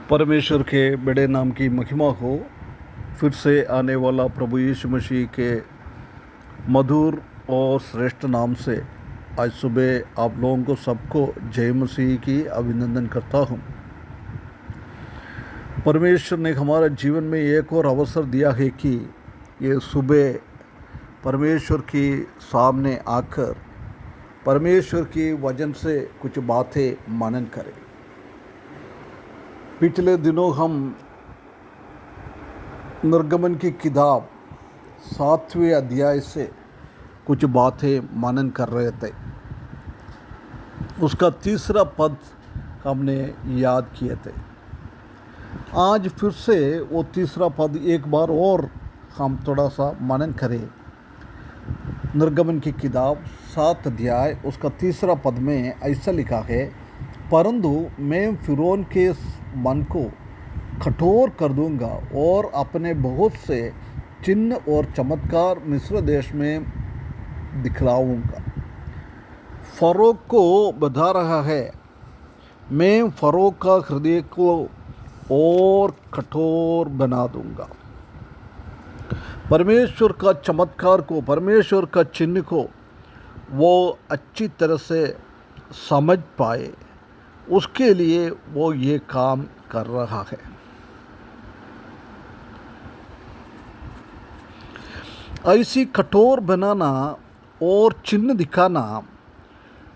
परमेश्वर के बड़े नाम की महिमा हो। फिर से आने वाला प्रभु यीशु मसीह के मधुर और श्रेष्ठ नाम से आज सुबह आप लोगों को सबको जय मसीह की अभिनंदन करता हूँ। परमेश्वर ने हमारे जीवन में एक और अवसर दिया है कि ये सुबह परमेश्वर के सामने आकर परमेश्वर की वचन से कुछ बातें मनन करें। पिछले दिनों हम निर्गमन की किताब 7वें अध्याय से कुछ बातें मनन कर रहे थे। उसका तीसरा पद हमने याद किए थे। आज फिर से वो तीसरा पद एक बार और हम थोड़ा सा मनन करें। निर्गमन की किताब 7 अध्याय उसका तीसरा पद में ऐसा लिखा है, परंतु मैं फिरौन के मन को कठोर कर दूंगा और अपने बहुत से चिन्ह और चमत्कार मिस्र देश में दिखलाऊंगा। फरो को बता रहा है, मैं फरो का हृदय को और कठोर बना दूंगा। परमेश्वर का चमत्कार को, परमेश्वर का चिन्ह को वो अच्छी तरह से समझ पाए, उसके लिए वो ये काम कर रहा है। ऐसी कठोर बनाना और चिन्ह दिखाना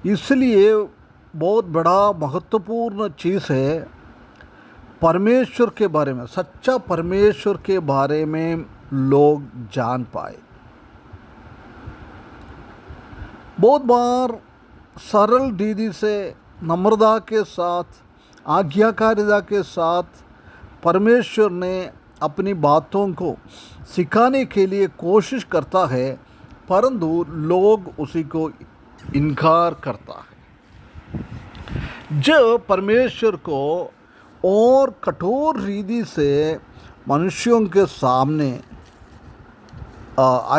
इसलिए बहुत बड़ा महत्वपूर्ण चीज़ है। परमेश्वर के बारे में, सच्चा परमेश्वर के बारे में लोग जान पाए। बहुत बार सरल रीति से, नम्रता के साथ, आज्ञाकारिता के साथ परमेश्वर ने अपनी बातों को सिखाने के लिए कोशिश करता है, परंतु लोग उसी को इनकार करता है। जब परमेश्वर को और कठोर रीति से मनुष्यों के सामने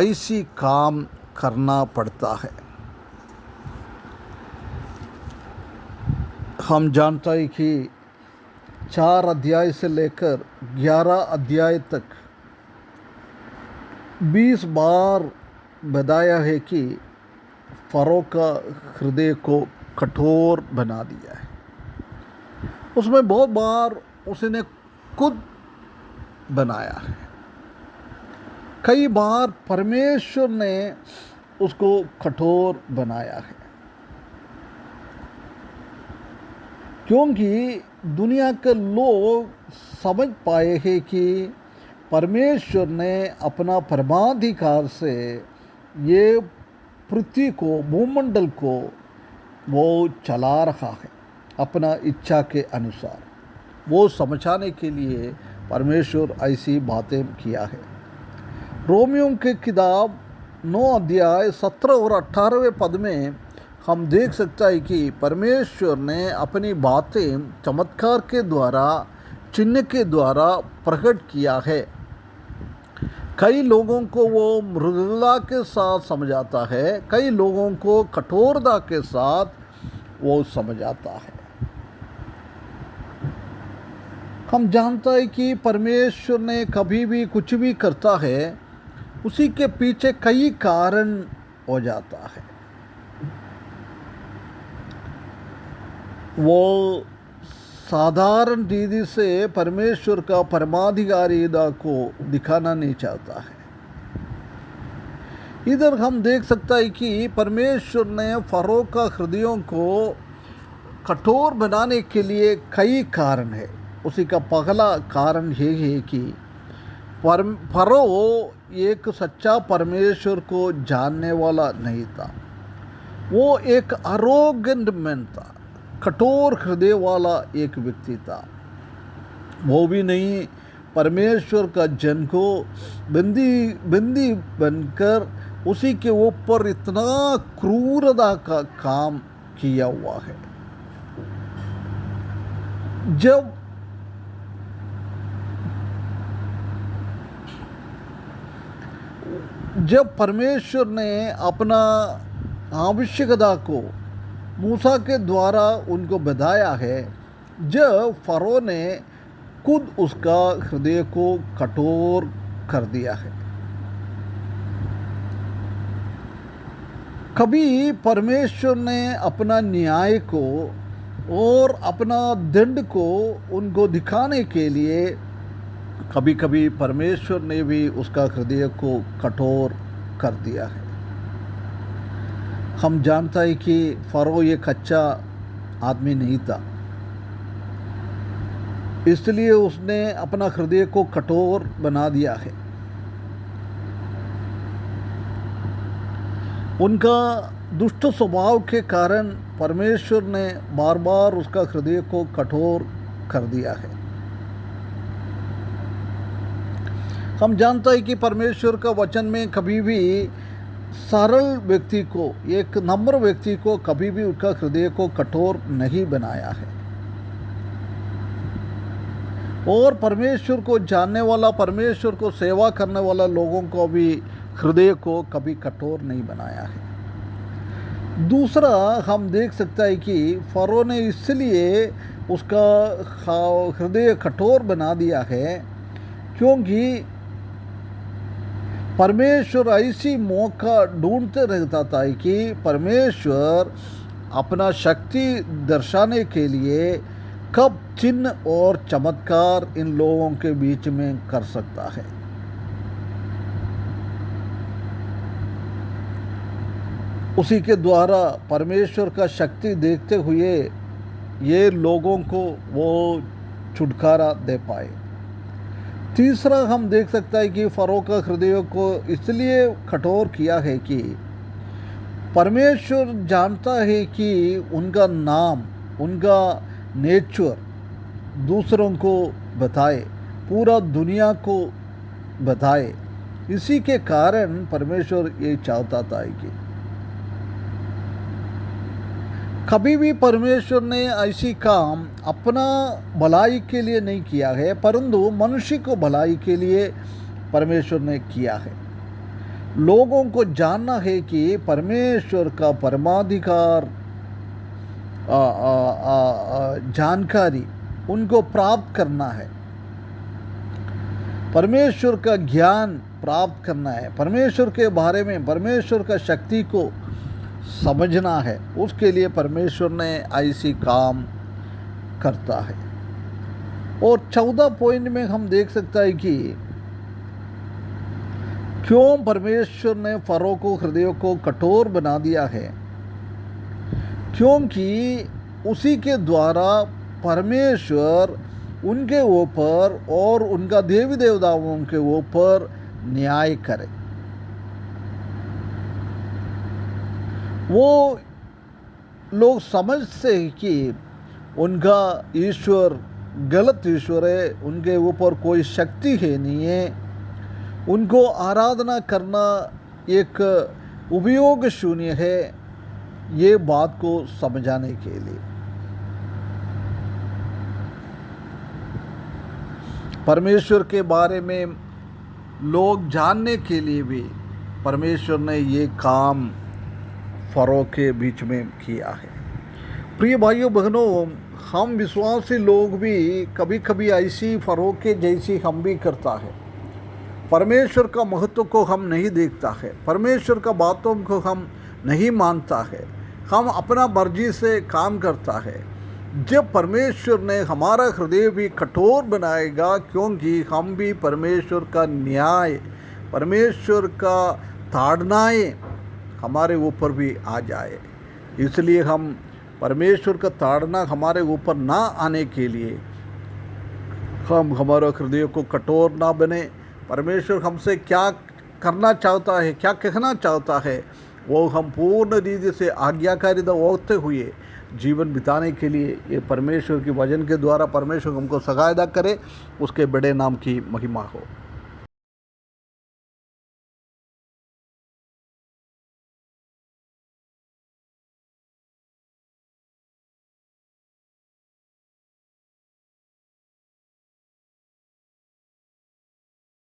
ऐसी काम करना पड़ता है। हम जानते हैं कि 4 अध्याय से लेकर 11 अध्याय तक 20 बार बताया है कि फरो का हृदय को कठोर बना दिया है। उसमें बहुत बार उसने खुद बनाया है, कई बार परमेश्वर ने उसको कठोर बनाया है, क्योंकि दुनिया के लोग समझ पाए हैं कि परमेश्वर ने अपना परमाधिकार से ये पृथ्वी को, भूमंडल को वो चला रहा है अपना इच्छा के अनुसार। वो समझाने के लिए परमेश्वर ऐसी बातें किया है। रोमियों की किताब 9 अध्याय 17 और 18वें पद में हम देख सकते हैं कि परमेश्वर ने अपनी बातें चमत्कार के द्वारा, चिन्ह के द्वारा प्रकट किया है। कई लोगों को वो मृदुता के साथ समझाता है, कई लोगों को कठोरता के साथ वो समझाता है। हम जानते हैं कि परमेश्वर ने कभी भी कुछ भी करता है, उसी के पीछे कई कारण हो जाता है। वो साधारण रीति से परमेश्वर का परमाधिकारिता को दिखाना नहीं चाहता है। इधर हम देख सकते हैं कि परमेश्वर ने फरो का हृदयों को कठोर बनाने के लिए कई कारण है। उसी का पहला कारण ये है कि फरो एक सच्चा परमेश्वर को जानने वाला नहीं था। वो एक अरोगेंट मैन था, कठोर हृदय वाला एक व्यक्ति था। वो भी नहीं परमेश्वर का जन को बंदी बनकर उसी के ऊपर इतना क्रूरता का काम किया हुआ है। जब परमेश्वर ने अपना आवश्यकता को मूसा के द्वारा उनको बताया है, जब फरो ने खुद उसका हृदय को कठोर कर दिया है। कभी परमेश्वर ने अपना न्याय को और अपना दंड को उनको दिखाने के लिए कभी कभी परमेश्वर ने भी उसका हृदय को कठोर कर दिया है। हम जानता है कि फ़रो एक अच्छा आदमी नहीं था, इसलिए उसने अपना हृदय को कठोर बना दिया है। उनका दुष्ट स्वभाव के कारण परमेश्वर ने बार बार उसका हृदय को कठोर कर दिया है। हम जानते हैं कि परमेश्वर का वचन में कभी भी सरल व्यक्ति को, एक नम्र व्यक्ति को कभी भी उसका हृदय को कठोर नहीं बनाया है। और परमेश्वर को जानने वाला, परमेश्वर को सेवा करने वाला लोगों को भी हृदय को कभी कठोर नहीं बनाया है। दूसरा, हम देख सकते हैं कि फ़रो ने इसलिए उसका हृदय कठोर बना दिया है क्योंकि परमेश्वर ऐसी मौका ढूंढते रहता था कि परमेश्वर अपना शक्ति दर्शाने के लिए कब चिन्ह और चमत्कार इन लोगों के बीच में कर सकता है। उसी के द्वारा परमेश्वर का शक्ति देखते हुए ये लोगों को वो छुटकारा दे पाए। तीसरा, हम देख सकते हैं कि फ़रो का हृदय को इसलिए कठोर किया है कि परमेश्वर जानता है कि उनका नाम, उनका नेचर दूसरों को बताए, पूरा दुनिया को बताए। इसी के कारण परमेश्वर ये चाहता था कि कभी भी परमेश्वर ने ऐसी काम अपना भलाई के लिए नहीं किया है, परंतु मनुष्य को भलाई के लिए परमेश्वर ने किया है। लोगों को जानना है कि परमेश्वर का परमाधिकार जानकारी उनको प्राप्त करना है, परमेश्वर का ज्ञान प्राप्त करना है, परमेश्वर के बारे में, परमेश्वर का शक्ति को समझना है। उसके लिए परमेश्वर ने ऐसी काम करता है। और 14 पॉइंट में हम देख सकते हैं कि क्यों परमेश्वर ने फ़रो को हृदय को कठोर बना दिया है, क्योंकि उसी के द्वारा परमेश्वर उनके ऊपर और उनका देवी देवताओं के ऊपर न्याय करे। वो लोग समझते हैं कि उनका ईश्वर गलत ईश्वर है, उनके ऊपर कोई शक्ति है नहीं है, उनको आराधना करना एक उपयोग शून्य है, ये बात को समझाने के लिए परमेश्वर के बारे में लोग जानने के लिए भी परमेश्वर ने ये काम फ़रो के बीच में किया है। प्रिय भाइयों बहनों, हम विश्वासी लोग भी कभी कभी ऐसी फ़रो के जैसी हम भी करता है। परमेश्वर का महत्व को हम नहीं देखता है, परमेश्वर का बातों को हम नहीं मानता है, हम अपना मर्जी से काम करता है। जब परमेश्वर ने हमारा हृदय भी कठोर बनाएगा, क्योंकि हम भी परमेश्वर का न्याय, परमेश्वर का ताड़नाएँ हमारे ऊपर भी आ जाए, इसलिए हम परमेश्वर का ताड़ना हमारे ऊपर ना आने के लिए हम हमारा हृदय को कठोर ना बने। परमेश्वर हमसे क्या करना चाहता है, क्या कहना चाहता है, वो हम पूर्ण रीति से आज्ञाकारिता होते हुए जीवन बिताने के लिए ये परमेश्वर के वचन के द्वारा परमेश्वर हमको सहायता करे। उसके बड़े नाम की महिमा हो।